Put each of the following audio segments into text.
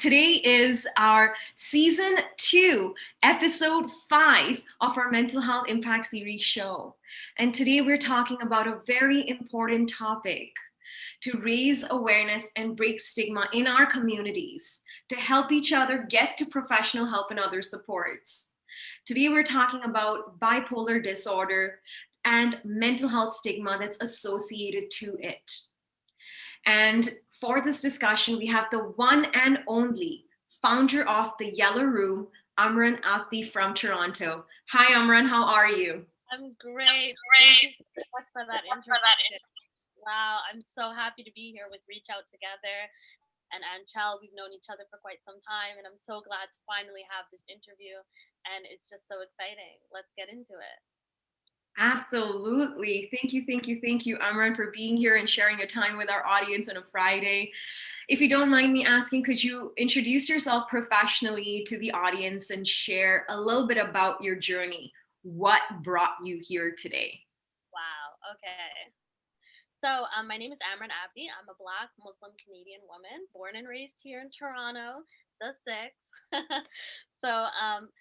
Today is our season 2, episode 5 of our Mental Health Impact Series show. And today we're talking about a very important topic to raise awareness and break stigma in our communities, to help each other get to professional help and other supports. Today we're talking about bipolar disorder and mental health stigma that's associated to it. And for this discussion, we have the one and only founder of the Yellow Room, Amran Abdi from Toronto. Hi, Amran, how are you? I'm great. Thank you so much for that introduction. Wow, I'm so happy to be here with Reach Out Together and Aanchal. We've known each other for quite some time, and I'm so glad to finally have this interview. And it's just so exciting. Let's get into it. Absolutely. Thank you, Amran, for being here and sharing your time with our audience on a Friday. If you don't mind me asking, could you introduce yourself professionally to the audience and share a little bit about your journey? What brought you here today? Wow, okay. So, my name is Amran Abdi. I'm a Black Muslim Canadian woman born and raised here in Toronto, the six.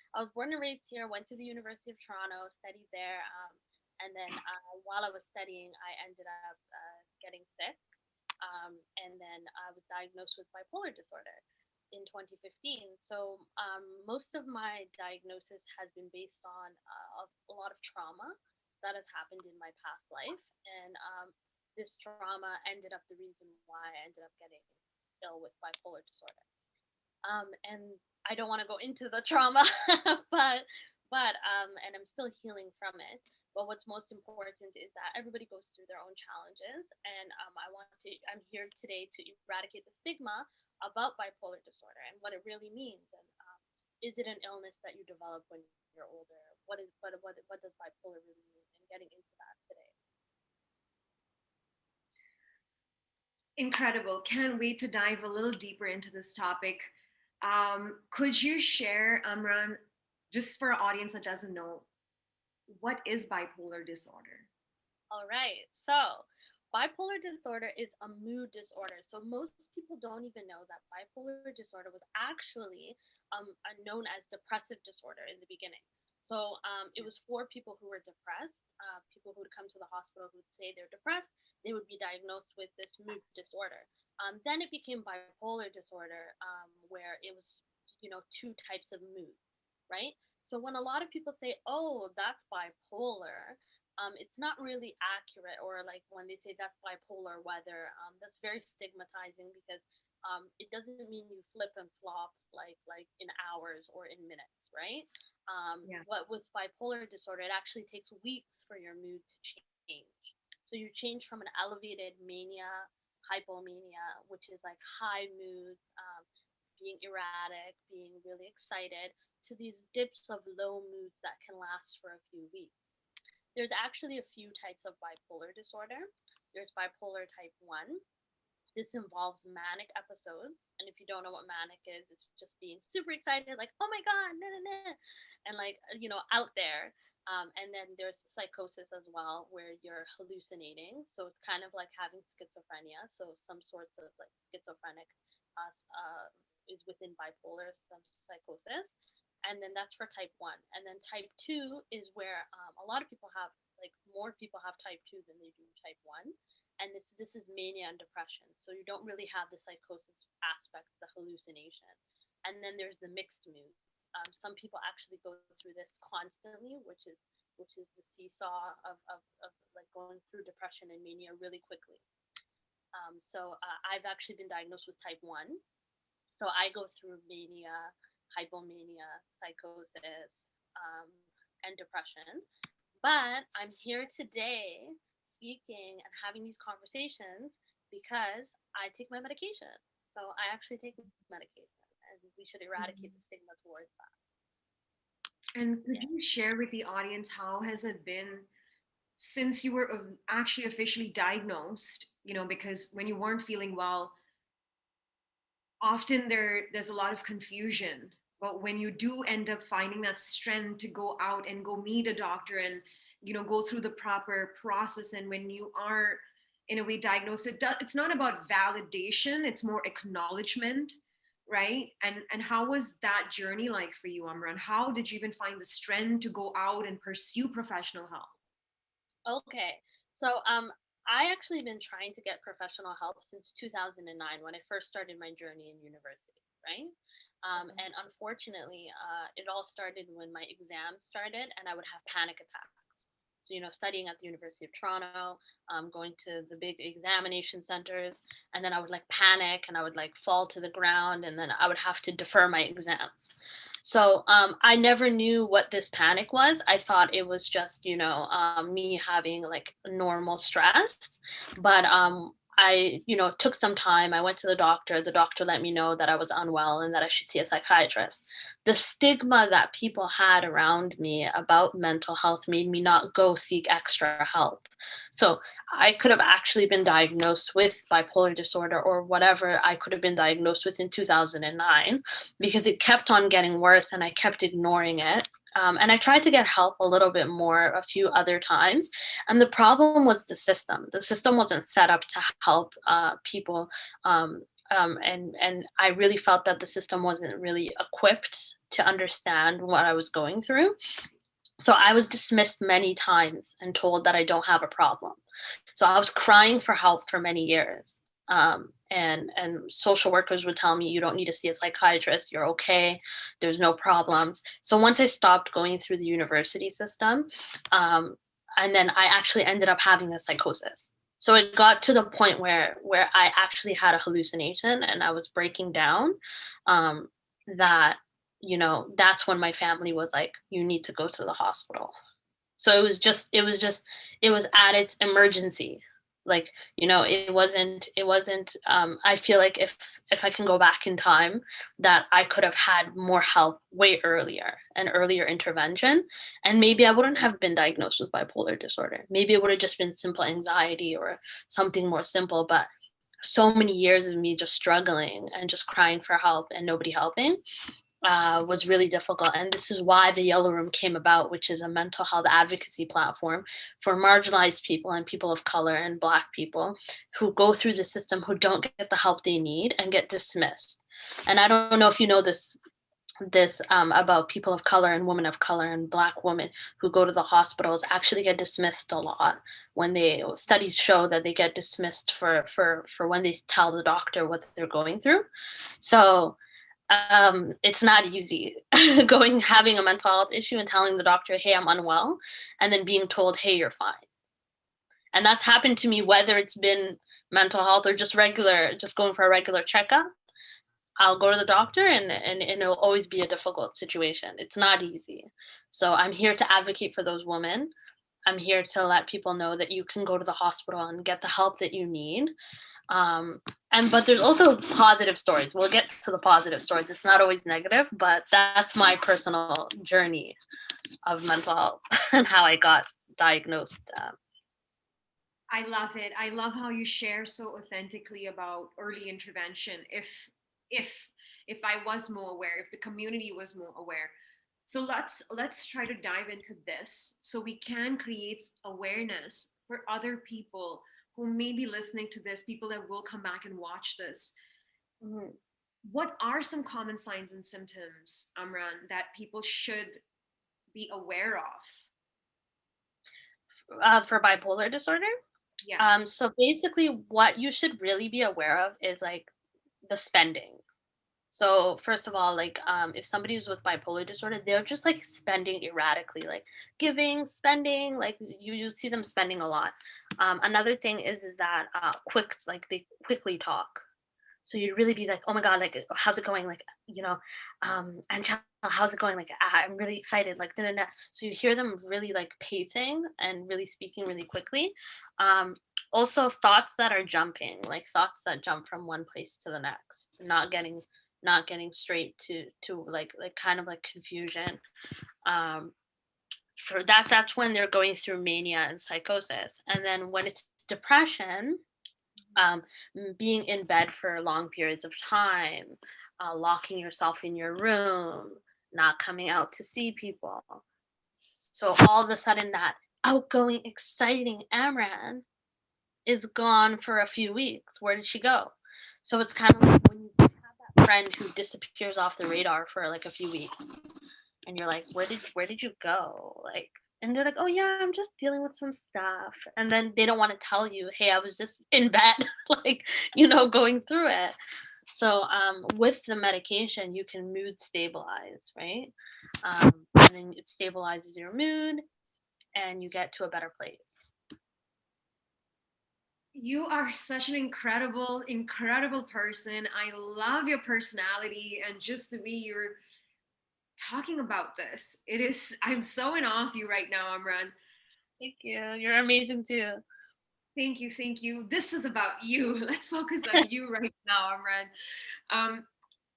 I was born and raised here, went to the University of Toronto, studied there. And then while I was studying, I ended up getting sick. And then I was diagnosed with bipolar disorder in 2015. So, most of my diagnosis has been based on a lot of trauma that has happened in my past life. And this trauma ended up the reason why I ended up getting ill with bipolar disorder. And I don't want to go into the trauma, and I'm still healing from it. But what's most important is that everybody goes through their own challenges, and I'm here today to eradicate the stigma about bipolar disorder and what it really means, and is it an illness that you develop when you're older? What does bipolar really mean? And getting into that today. Incredible. Can't wait to dive a little deeper into this topic. Could you share, Amran, just for our audience that doesn't know, what is bipolar disorder? All right. So, bipolar disorder is a mood disorder. So, most people don't even know that bipolar disorder was actually known as depressive disorder in the beginning. So, it was for people who were depressed, people who would come to the hospital who would say they're depressed, they would be diagnosed with this mood disorder. Then it became bipolar disorder, where it was, two types of moods, right? So when a lot of people say, "Oh, that's bipolar," it's not really accurate. Or like when they say that's bipolar weather, that's very stigmatizing because it doesn't mean you flip and flop like in hours or in minutes, right? Yeah. What with bipolar disorder, it actually takes weeks for your mood to change. So you change from an elevated mania, hypomania, which is like high moods, being erratic, being really excited, to these dips of low moods that can last for a few weeks. There's actually a few types of bipolar disorder. There's bipolar type 1. This involves manic episodes. And if you don't know what manic is, it's just being super excited, like, oh my God, nah, nah, nah, and like, out there. And then there's psychosis as well, where you're hallucinating. So it's kind of like having schizophrenia. So some sorts of like schizophrenic is within bipolar, some psychosis. And then that's for type 1. And then type 2 is where a lot of people have, like, more people have type 2 than they do type 1. And this is mania and depression. So you don't really have the psychosis aspect, the hallucination. And then there's the mixed moods. Some people actually go through this constantly, which is the seesaw of like going through depression and mania really quickly. I've actually been diagnosed with type 1. So I go through mania, hypomania, psychosis, and depression. But I'm here today speaking and having these conversations because I take my medication. So I actually take medication, and we should eradicate the stigma towards that. And Yeah. could you share with the audience how has it been since you were actually officially diagnosed? Because when you weren't feeling well, often there's a lot of confusion. But when you do end up finding that strength to go out and go meet a doctor and go through the proper process, and when you are in a way diagnosed, it's not about validation, it's more acknowledgement. right? And how was that journey like for you, Amran? How did you even find the strength to go out and pursue professional help? Okay. So I actually been trying to get professional help since 2009 when I first started my journey in university, right? And unfortunately, it all started when my exams started and I would have panic attacks. So, studying at the University of Toronto, going to the big examination centers, and then I would like panic and I would like fall to the ground and then I would have to defer my exams. So I never knew what this panic was. I thought it was just, me having like normal stress. But I, took some time. I went to the doctor. The doctor let me know that I was unwell and that I should see a psychiatrist. The stigma that people had around me about mental health made me not go seek extra help. So I could have actually been diagnosed with bipolar disorder or whatever I could have been diagnosed with in 2009 because it kept on getting worse and I kept ignoring it. And I tried to get help a little bit more a few other times. And the problem was the system. The system wasn't set up to help people. And I really felt that the system wasn't really equipped to understand what I was going through. So I was dismissed many times and told that I don't have a problem. So I was crying for help for many years. And social workers would tell me, you don't need to see a psychiatrist. You're okay. There's no problems. So once I stopped going through the university system, and then I actually ended up having a psychosis. So it got to the point where I actually had a hallucination and I was breaking down. Um, that that's when my family was like, you need to go to the hospital. So it was at its emergency. Like, it wasn't I feel like if I can go back in time, that I could have had more help way earlier, an earlier intervention, and maybe I wouldn't have been diagnosed with bipolar disorder. Maybe it would have just been simple anxiety or something more simple. But so many years of me just struggling and just crying for help and nobody helping was really difficult. And this is why the Yellow Room came about, which is a mental health advocacy platform for marginalized people and people of color and Black people who go through the system, who don't get the help they need and get dismissed. And I don't know if you know this about people of color and women of color and Black women who go to the hospitals actually get dismissed a lot. When they studies show that they get dismissed for when they tell the doctor what they're going through. So it's not easy having a mental health issue and telling the doctor, hey, I'm unwell, and then being told, hey, you're fine. And that's happened to me, whether it's been mental health or just going for a regular checkup. I'll go to the doctor and it'll always be a difficult situation. It's not easy. So I'm here to advocate for those women. I'm here to let people know that you can go to the hospital and get the help that you need. But there's also positive stories. We'll get to the positive stories. It's not always negative, but that's my personal journey of mental health and how I got diagnosed. I love it. I love how you share so authentically about early intervention. If if I was more aware, if the community was more aware. So let's try to dive into this so we can create awareness for other people who may be listening to this, people that will come back and watch this. Mhm. What are some common signs and symptoms, Amran, that people should be aware of? For bipolar disorder. Yes. So basically, what you should really be aware of is like the spending. So first of all, like if somebody's with bipolar disorder, they're just like spending erratically, like giving, spending, like you see them spending a lot. Another thing is that they quickly talk. So you'd really be like, oh my God, like, how's it going? Like, Aanchal, how's it going? Like, I'm really excited. Like, da, da, da. So you hear them really like pacing and really speaking really quickly. Um, Also thoughts that are jumping, like thoughts that jump from one place to the next, not getting straight to like kind of like confusion. Um, for that's when they're going through mania and psychosis. And then when it's depression, um, being in bed for long periods of time, locking yourself in your room, not coming out to see people. So all of a sudden, that outgoing, exciting Amran is gone for a few weeks. Where did she go? So it's kind of like when you have that friend who disappears off the radar for like a few weeks, and you're like, where did you go? Like, and they're like, oh yeah, I'm just dealing with some stuff, and then they don't want to tell you, hey, I was just in bed, like, going through it. So with the medication, you can mood stabilize, right? And then it stabilizes your mood, and you get to a better place. You are such an incredible, incredible person. I love your personality and just the way you're talking about this. I'm so in awe of you right now, Amran. Thank you. You're amazing too. Thank you, thank you. This is about you. Let's focus on you right now, Amran. Um,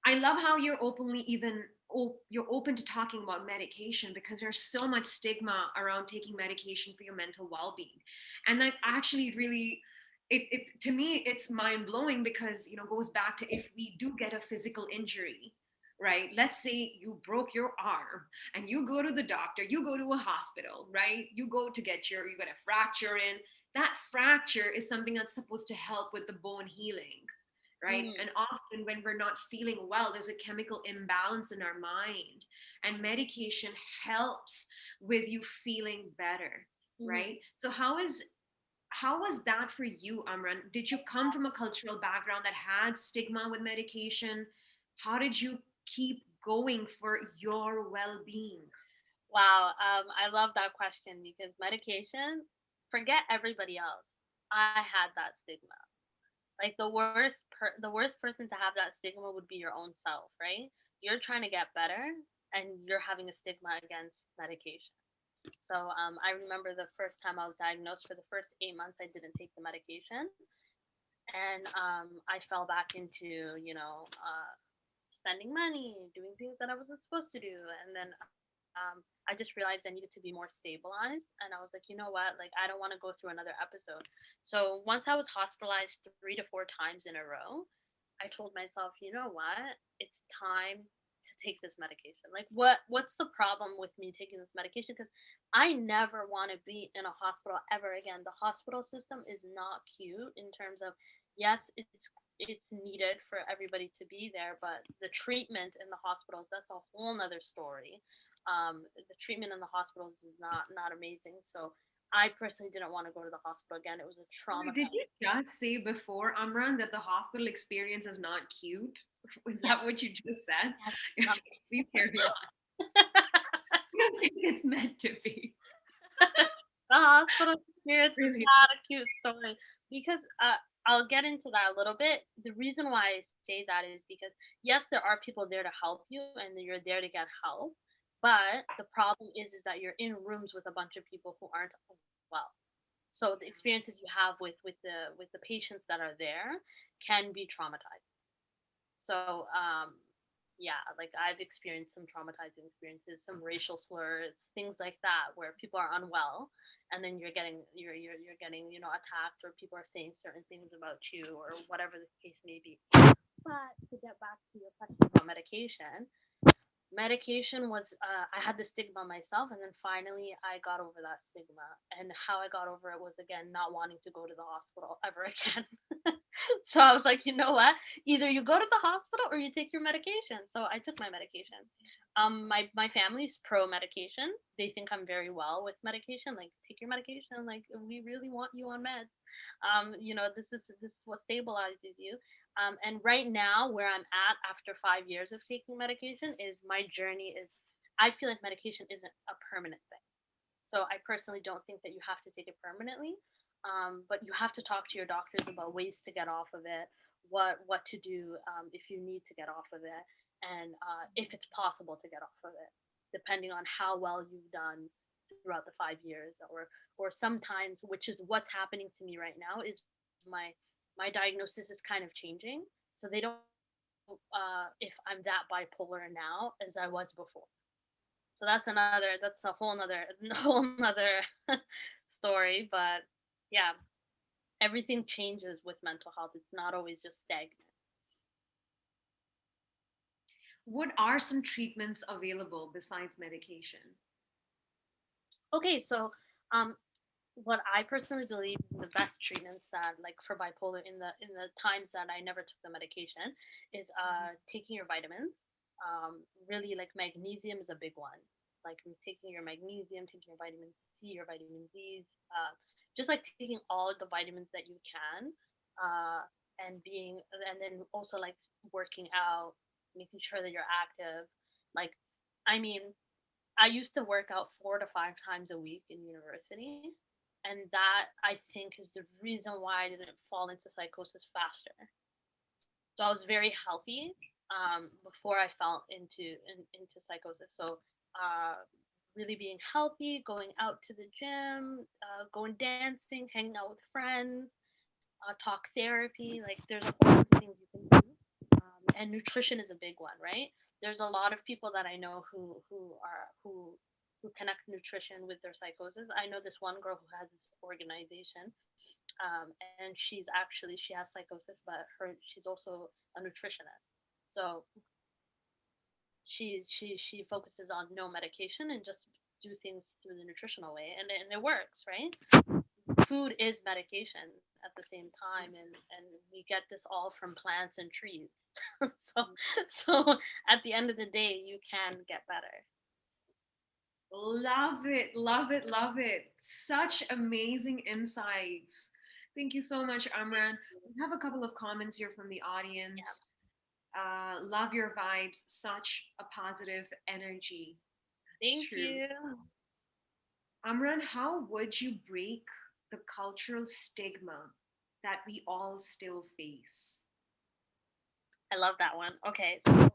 I love how you're open to talking about medication because there's so much stigma around taking medication for your mental well-being, and that actually really, it to me it's mind blowing because goes back to if we do get a physical injury, right? Let's say you broke your arm and you go to the doctor, you go to a hospital, right? You got a fracture in. That fracture is something that's supposed to help with the bone healing, right? Mm-hmm. And often when we're not feeling well, there's a chemical imbalance in our mind, and medication helps with you feeling better, Mm-hmm. right? So how was that for you, Amran? Did you come from a cultural background that had stigma with medication? How did you keep going for your well-being? Wow, I love that question because medication, forget everybody else. I had that stigma. Like the worst person to have that stigma would be your own self, right? You're trying to get better, and you're having a stigma against medication. So I remember the first time I was diagnosed. For the first 8 months, I didn't take the medication, and I fell back into spending money, doing things that I wasn't supposed to do, and then I just realized I needed to be more stabilized, and I was like, you know what, like I don't want to go through another episode. So once I was hospitalized 3 to 4 times in a row, I told myself, you know what, it's time to take this medication. Like what's the problem with me taking this medication? Because I never want to be in a hospital ever again. The hospital system is not cute in terms of, yes, it's needed for everybody to be there, but the treatment in the hospitals, that's a whole nother story. The treatment in the hospitals is not amazing. So I personally didn't want to go to the hospital again. It was a Wait, trauma. did you just say before, Amran, that the hospital experience is not cute? Was Yeah, that what you just said? yes, Okay, not please carry on. I don't think it's meant to be. the hospital experience is Really. not a cute story because I'll get into that a little bit. The reason why I say that is because yes, there are people there to help you and you're there to get help, but the problem is that you're in rooms with a bunch of people who aren't well. So the experiences you have with the patients that are there can be traumatizing. So yeah, like I've experienced some traumatizing experiences, some racial slurs, things like that, where people are unwell, and then you're getting attacked, or people are saying certain things about you, or whatever the case may be. But to get back to your question about medication was, I had the stigma myself, and then finally I got over that stigma. And how I got over it was, again, not wanting to go to the hospital ever again. So I was like, you know what, either you go to the hospital or you take your medication. So I took my medication. My family's pro medication. They think I'm very well with medication, like take your medication, like we really want you on meds. This is what stabilizes you. And right now, where I'm at after 5 years of taking medication, is my journey is, I feel like medication isn't a permanent thing. So I personally don't think that you have to take it permanently, but you have to talk to your doctors about ways to get off of it, what to do if you need to get off of it, and if it's possible to get off of it, depending on how well you've done throughout the 5 years, or sometimes, which is what's happening to me right now, is my diagnosis is kind of changing. So they don't know if I'm that bipolar now as I was before. So that's a whole nother a whole nother story. But yeah, everything changes with mental health. It's not always just stagnant. What are some treatments available besides medication? Okay, so um what I personally believe the best treatments that like for bipolar in the times that I never took the medication is taking your vitamins. Really like magnesium is a big one. Like taking your magnesium, taking your vitamin C, your vitamin D's, just like taking all the vitamins that you can, uh, and then also like working out, making sure that you're active. Like, I mean, I used to work out 4 to 5 times a week in university, and that I think is the reason why I didn't fall into psychosis faster. So I was very healthy before I fell into psychosis. So uh, really being healthy, going out to the gym, going dancing, hanging out with friends, talk therapy. Like there's a whole bunch of things you can do, and nutrition is a big one, right? There's a lot of people that I know who connect nutrition with their psychosis. I know this one girl who has this organization, and she has psychosis, but she's also a nutritionist. So she focuses on no medication and just do things through the nutritional way, and it works, right? Food is medication at the same time, and we get this all from plants and trees. so so at the end of the day you can get better. Love it, love it, love it. Such amazing insights. Thank you so much, Amran. We have a couple of comments here from the Yeah. audience. Love your vibes, such a positive energy. That's Thank true. you. Amran, how would you break the cultural stigma that we all still face? I love that one. Okay, so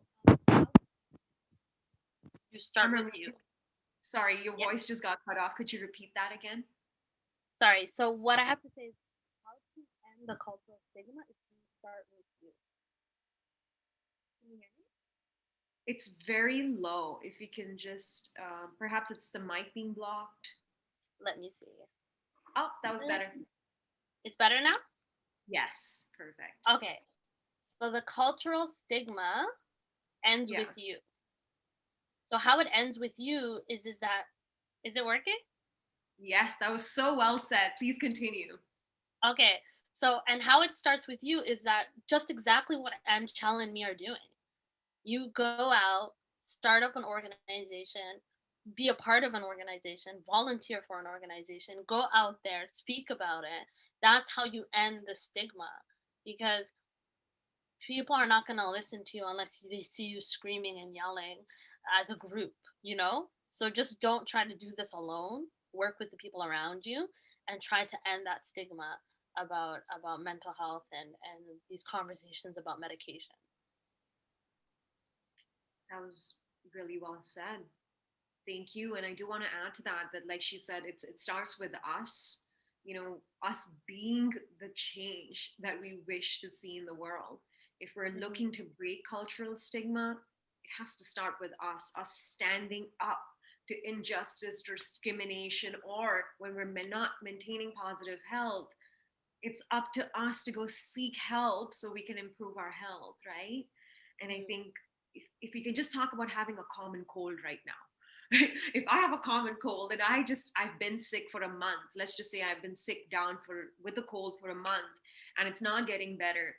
you start with Amran, you. sorry, your Yeah. voice just got cut off. Could you repeat that again? Sorry. So what I have to say is how to end the cultural stigma is to start with you. Can you hear me? It's very low. If you can just, perhaps it's the mic being blocked. Let me see. Oh, that was better. It's better now? Yes, perfect. Okay. So the cultural stigma ends Yeah. with you. So how it ends with you is that is it working? Yes, that was so well said. Please continue. Okay. So and how it starts with you is that just exactly what Anchal and me are doing. You go out, start up an organization, be a part of an organization, volunteer for an organization, go out there, speak about it. That's how you end the stigma, because people are not going to listen to you unless they see you screaming and yelling as a group, you know? So just don't try to do this alone. Work with the people around you and try to end that stigma about mental health and these conversations about medication. That was really well said. Thank you. And I do want to add to that that, like she said, it starts with us. Us being the change that we wish to see in the world. If we're Hmm. looking to break cultural stigma, it has to start with us standing up to injustice, discrimination, or when we're not maintaining positive health, it's up to us to go seek help so we can improve our health, right? And I think if we can just talk about having a common cold right now. If I have a common cold and I've been sick for a month, let's just say I've been sick down for with a cold for a month and it's not getting better,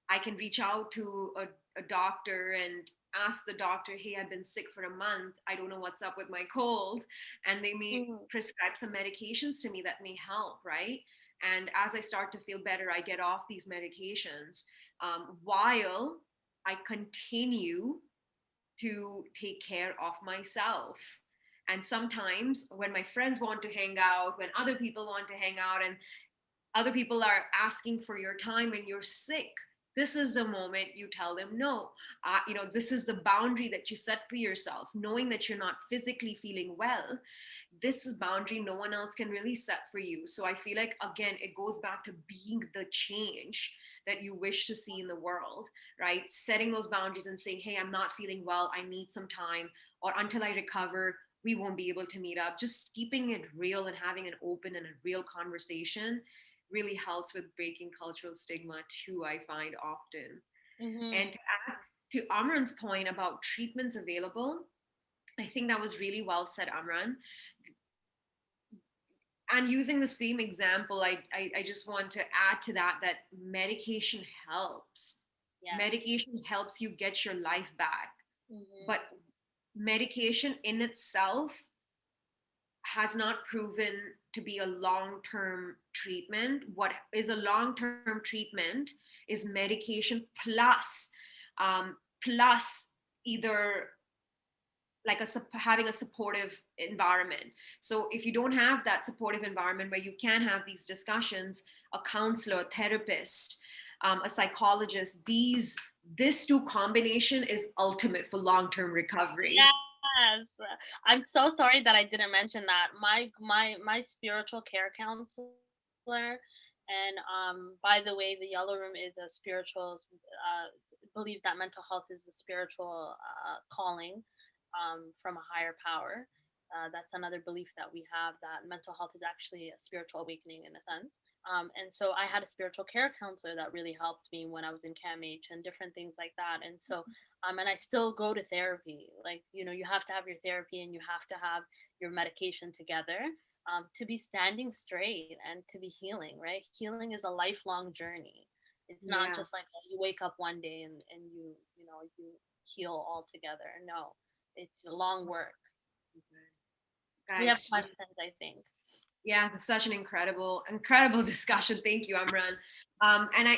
I can reach out to a doctor and ask the doctor, hey, I've been sick for a month. I don't know what's up with my cold. And they may Hmm. prescribe some medications to me that may help, right? And as I start to feel better, I get off these medications while I continue to take care of myself. And sometimes when my friends want to hang out, when other people want to hang out, and other people are asking for your time and you're sick, this is the moment you tell them no. This is the boundary that you set for yourself, knowing that you're not physically feeling well. This is boundary no one else can really set for you. So I feel like, again, it goes back to being the change that you wish to see in the world, right? Setting those boundaries and saying, hey, I'm not feeling well, I need some time, or until I recover we won't be able to meet up. Just keeping it real and having an open and a real conversation really helps with breaking cultural stigma too, I find often. Hmm. And to add to Amran's point about treatments available, I think that was really well said, Amran. And using the same example, I just want to add to that, that medication helps. Yeah. Medication helps you get your life back. But Mm-hmm. medication in itself has not proven to be a long-term treatment. What is a long-term treatment is medication plus plus either like having a supportive environment. So if you don't have that supportive environment where you can have these discussions, a counselor, a therapist, a psychologist, this two combination is ultimate for long-term recovery. Yes. I'm so sorry that I didn't mention that. My spiritual care counselor, and by the way, the Yellow Room is a spiritual, believes that mental health is a spiritual calling from a higher power. That's another belief that we have, that mental health is actually a spiritual awakening in a sense. And so I had a spiritual care counselor that really helped me when I was in CAMH and different things like that. And so and I still go to therapy. Like, you have to have your therapy and you have to have your medication together to be standing straight and to be healing, right? Healing is a lifelong journey. It's not Yeah. just like, oh, you wake up one day and you heal altogether. No, it's a long work. We have Guys, questions, I think. yeah, such an incredible discussion. Thank you, Amran.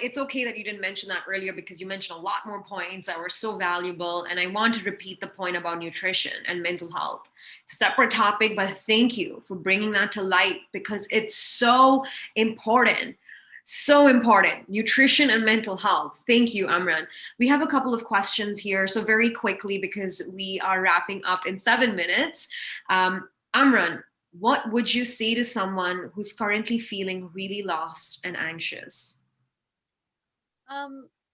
It's okay that you didn't mention that earlier because you mentioned a lot more points that were so valuable. And I want to repeat the point about nutrition and mental health. It's a separate topic, but thank you for bringing that to light because it's so important. So important. Nutrition and mental health. Thank you, Amran. We have a couple of questions here. So, very quickly, because we are wrapping up in 7 minutes. Amran, what would you say to someone who's currently feeling really lost and anxious?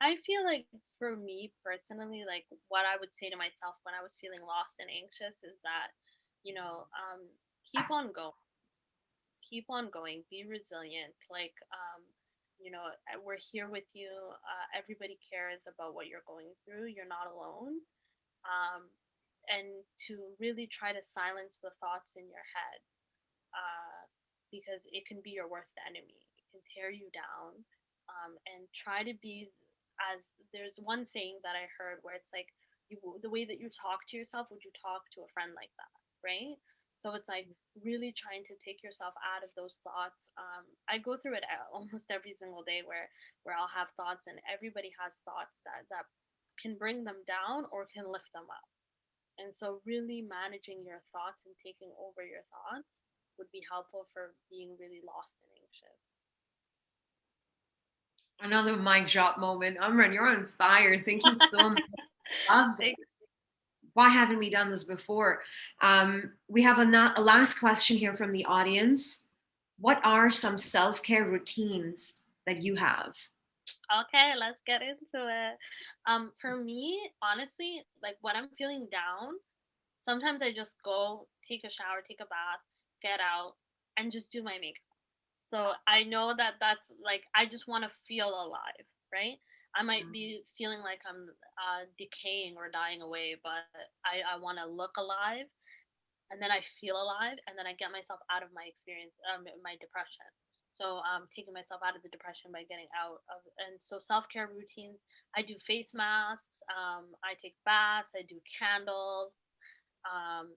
I feel like for me personally, like what I would say to myself when I was feeling lost and anxious is that, you know, um, keep on going, keep on going, be resilient. Like, we're here with you. Everybody cares about what you're going through. You're not alone. Um, and to really try to silence the thoughts in your head, uh, because it can be your worst enemy. It can tear you down. And try to be, as there's one saying that I heard where it's like, the way that you talk to yourself, would you talk to a friend like that, right? So it's like really trying to take yourself out of those thoughts. I go through it almost every single day where I'll have thoughts, and everybody has thoughts that can bring them down or can lift them up. And so, really managing your thoughts and taking over your thoughts would be helpful for being really lost and anxious. Another mic drop moment. Amran, you're on fire. Thank you so much. Love this. Thanks. Why haven't we done this before? We have a last question here from the audience. What are some self care routines that you have? Okay, let's get into it. For me, honestly, like when I'm feeling down, sometimes I just go take a shower, take a bath, get out, and just do my makeup. So I know that that's like, I just want to feel alive, right? I might be feeling like I'm decaying or dying away, but I want to look alive, and then I feel alive, and then I get myself out of my experience, my depression. So taking myself out of the depression by getting out of, and so self care routines. I do face masks. I take baths. I do candles. um,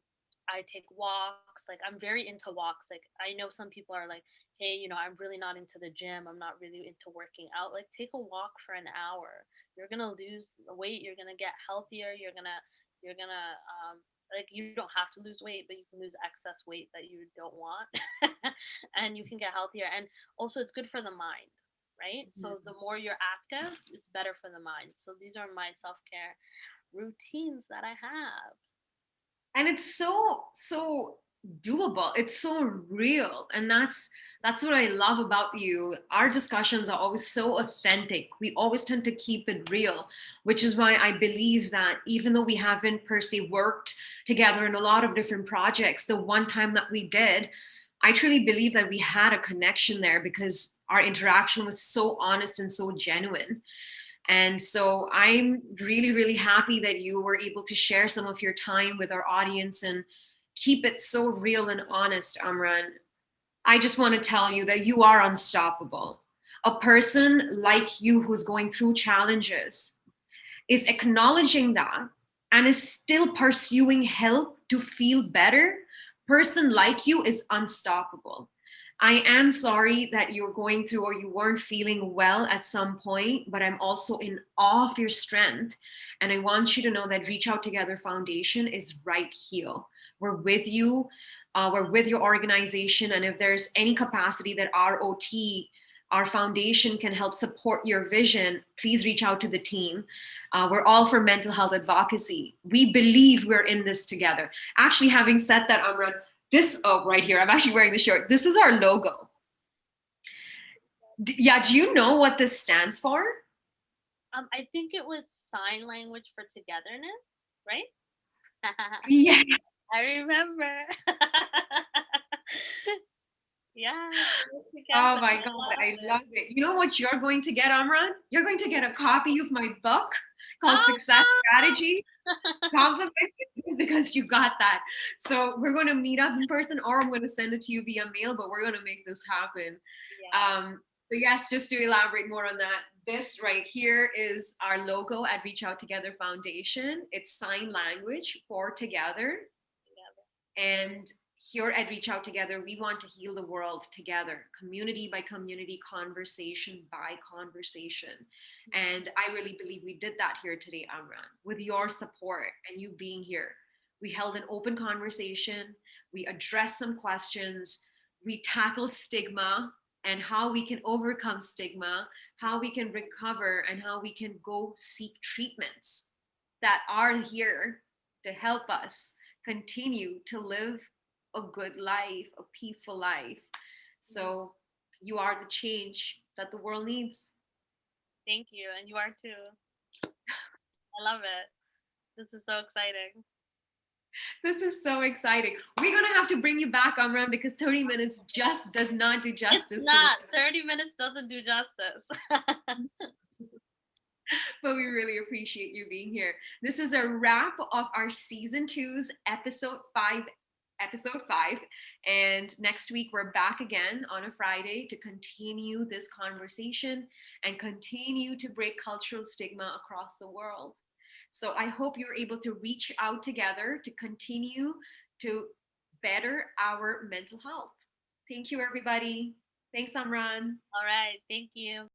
I take walks. Like, I'm very into walks. Like, I know some people are like, hey, I'm really not into the gym. I'm not really into working out. Like, take a walk for an hour. You're gonna lose weight. You're gonna get healthier. You're gonna like, you don't have to lose weight, but you can lose excess weight that you don't want, and you can get healthier. And also, it's good for the mind, right? So the more you're active, it's better for the mind. So these are my self care routines that I have. And it's so doable, it's so real, and that's what I love about you. Our discussions are always so authentic. We always tend to keep it real, which is why I believe that even though we haven't per se worked together in a lot of different projects, the one time that we did, I truly believe that we had a connection there because our interaction was so honest and so genuine. And so I'm really, really happy that you were able to share some of your time with our audience and keep it so real and honest, Amran. I just want to tell you that you are unstoppable. A person like you who's going through challenges is acknowledging that and is still pursuing help to feel better. Person like you is unstoppable. I am sorry that you're going through or you weren't feeling well at some point, but I'm also in awe of your strength. And I want you to know that Reach Out Together Foundation is right here. We're with you. We're with your organization. And if there's any capacity that ROT, our foundation, can help support your vision, please reach out to the team. We're all for mental health advocacy. We believe we're in this together. Actually, having said that, Amran, this, oh, right here, I'm actually wearing the shirt. This is our logo. Yeah, do you know what this stands for? I think it was sign language for togetherness, right? Yeah. I remember. Yeah, Oh together. my I God, love I it. love it. You know what you're going to get, Amran? You're going to get a copy of my book called Oh Success Strategy. Compliment you just because you got that. So we're going to meet up in person, or I'm going to send it to you via mail, but we're going to make this happen. Yeah. So yes, just to elaborate more on that, this right here is our logo at Reach Out Together Foundation. It's sign language for together. Together. And here at Reach Out Together, we want to heal the world together, community by community, conversation by conversation. And I really believe we did that here today, Amran, with your support and you being here. We held an open conversation, we addressed some questions, we tackled stigma and how we can overcome stigma, how we can recover, and how we can go seek treatments that are here to help us continue to live a good life, a peaceful life. Mhm. So you are the change that the world needs. Thank you, and you are too. I love it. This is so exciting. This is so exciting. We're going to have to bring you back, Amran, because 30 minutes just does not do It's justice to this. not. 30 minutes doesn't do justice. But we really appreciate you being here. This is a wrap of our season two's episode 5. And next week, we're back again on a Friday to continue this conversation and continue to break cultural stigma across the world. So I hope you're able to reach out together to continue to better our mental health. Thank you, everybody. Thanks, Amran. All right. Thank you.